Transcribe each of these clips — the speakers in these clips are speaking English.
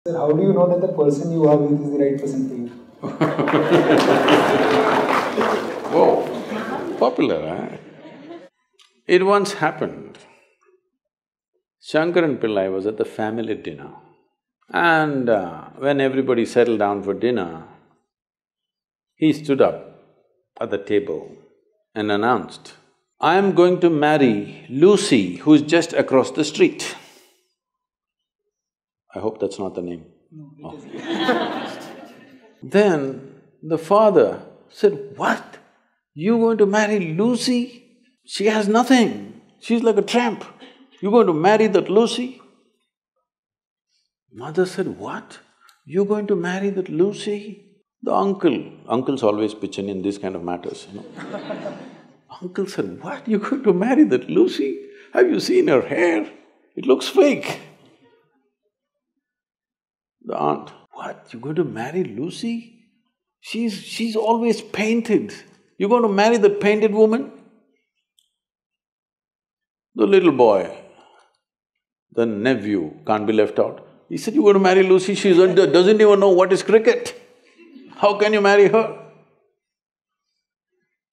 Sir, how do you know that the person you are with is the right person for you? Whoa, popular, eh? It once happened. Shankaran Pillai was at the family dinner, and when everybody settled down for dinner, he stood up at the table and announced, "I am going to marry Lucy, who's just across the street." I hope that's not the name. No, it Oh. is. Then the father said, "What? You going to marry Lucy? She has nothing. She's like a tramp. You're going to marry that Lucy?" Mother said, "What? You're going to marry that Lucy?" The uncles always pitch in these kind of matters, you know. Uncle said, "What? You're going to marry that Lucy? Have you seen her hair? It looks fake." The aunt, "What? You're going to marry Lucy? She's always painted. You're going to marry that painted woman?" The little boy, the nephew, can't be left out. He said, "You're going to marry Lucy, she doesn't even know what is cricket. How can you marry her?"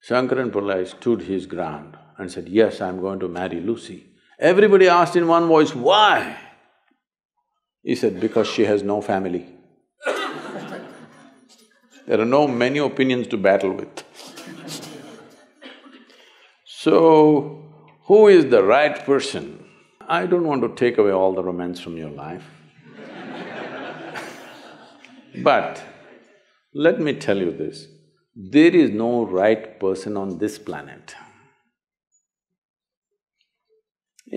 Shankaran Pillai stood his ground and said, "Yes, I'm going to marry Lucy." Everybody asked in one voice, "Why?" He said, "Because she has no family." There are no many opinions to battle with. So, who is the right person? I don't want to take away all the romance from your life. But let me tell you this, there is no right person on this planet.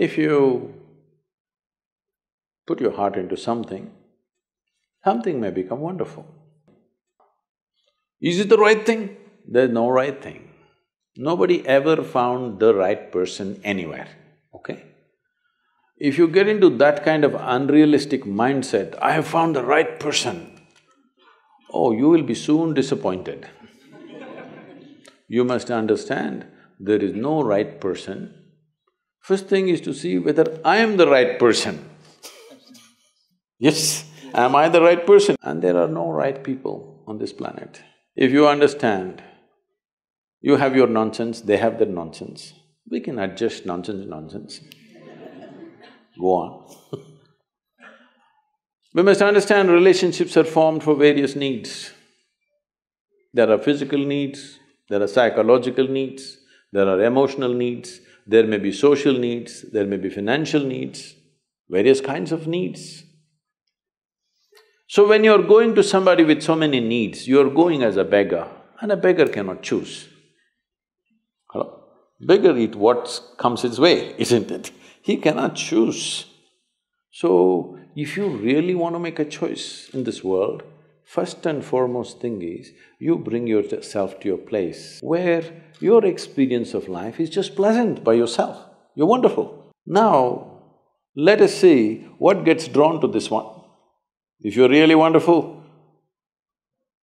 If you put your heart into something, something may become wonderful. Is it the right thing? There's no right thing. Nobody ever found the right person anywhere, okay? If you get into that kind of unrealistic mindset, "I have found the right person," oh, you will be soon disappointed. You must understand, there is no right person. First thing is to see whether I am the right person. Yes, am I the right person? And there are no right people on this planet. If you understand, you have your nonsense, they have their nonsense, we can adjust nonsense. Go on. We must understand relationships are formed for various needs. There are physical needs, there are psychological needs, there are emotional needs, there may be social needs, there may be financial needs, various kinds of needs. So when you're going to somebody with so many needs, you're going as a beggar, and a beggar cannot choose. Hello? Beggar eat what comes his way, isn't it? He cannot choose. So, if you really want to make a choice in this world, first and foremost thing is, you bring yourself to your place where your experience of life is just pleasant by yourself. You're wonderful. Now, let us see what gets drawn to this one. If you're really wonderful,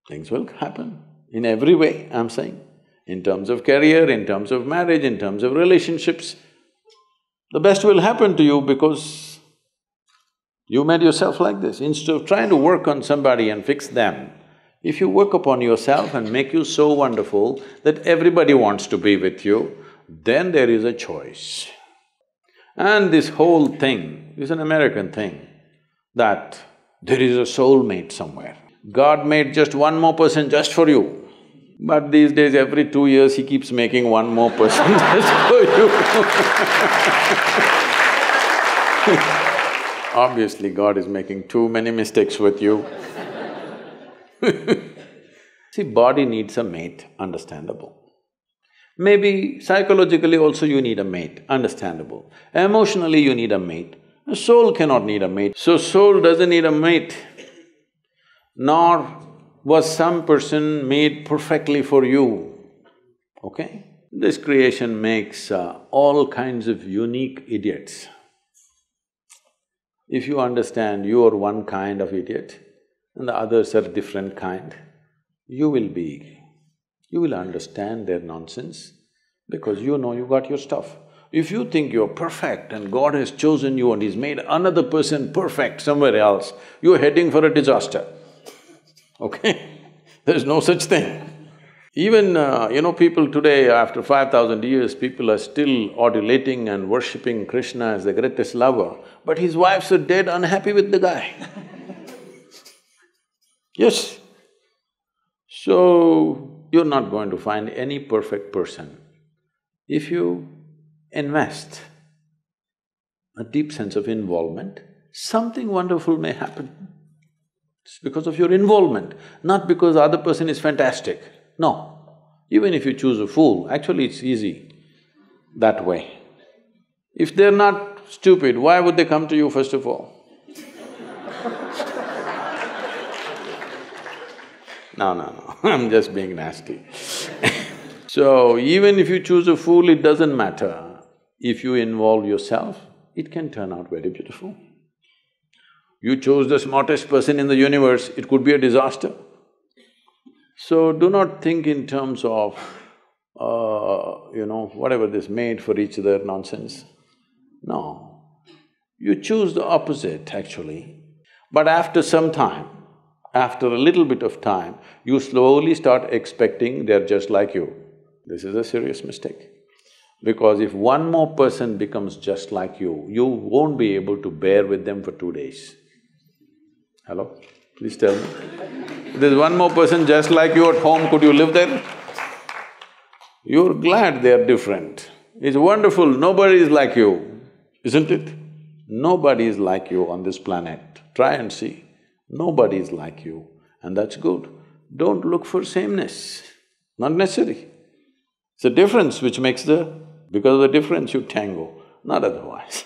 things will happen in every way, I'm saying. In terms of career, in terms of marriage, in terms of relationships, the best will happen to you because you made yourself like this. Instead of trying to work on somebody and fix them, if you work upon yourself and make you so wonderful that everybody wants to be with you, then there is a choice. And this whole thing is an American thing, that there is a soulmate somewhere. God made just one more person just for you. But these days, every 2 years, he keeps making one more person just for you. Obviously, God is making too many mistakes with you. See, body needs a mate, understandable. Maybe psychologically also you need a mate, understandable. Emotionally you need a mate. A soul cannot need a mate. So soul doesn't need a mate, nor was some person made perfectly for you, okay? This creation makes all kinds of unique idiots. If you understand you are one kind of idiot and the others are different kind, you will understand their nonsense because you know you got your stuff. If you think you're perfect and God has chosen you and He's made another person perfect somewhere else, you're heading for a disaster, okay? There's no such thing. Even, people today, after 5,000 years, people are still adulating and worshipping Krishna as the greatest lover, but his wives are dead unhappy with the guy. Yes. So, you're not going to find any perfect person. If you invest a deep sense of involvement, something wonderful may happen. It's because of your involvement, not because the other person is fantastic. No. Even if you choose a fool, actually it's easy that way. If they're not stupid, why would they come to you first of all? No, I'm just being nasty. So, even if you choose a fool, it doesn't matter. If you involve yourself, it can turn out very beautiful. You chose the smartest person in the universe, it could be a disaster. So, do not think in terms of, whatever this made for each other nonsense. No. You choose the opposite, actually. But after some time, after a little bit of time, you slowly start expecting they're just like you. This is a serious mistake. Because if one more person becomes just like you won't be able to bear with them for 2 days. Hello? Please tell me. If there's one more person just like you at home, could you live there? You're glad they're different. It's wonderful, nobody is like you, isn't it? Nobody is like you on this planet. Try and see. Nobody is like you, and that's good. Don't look for sameness, not necessary. It's a difference which makes the… because of the difference you tango, not otherwise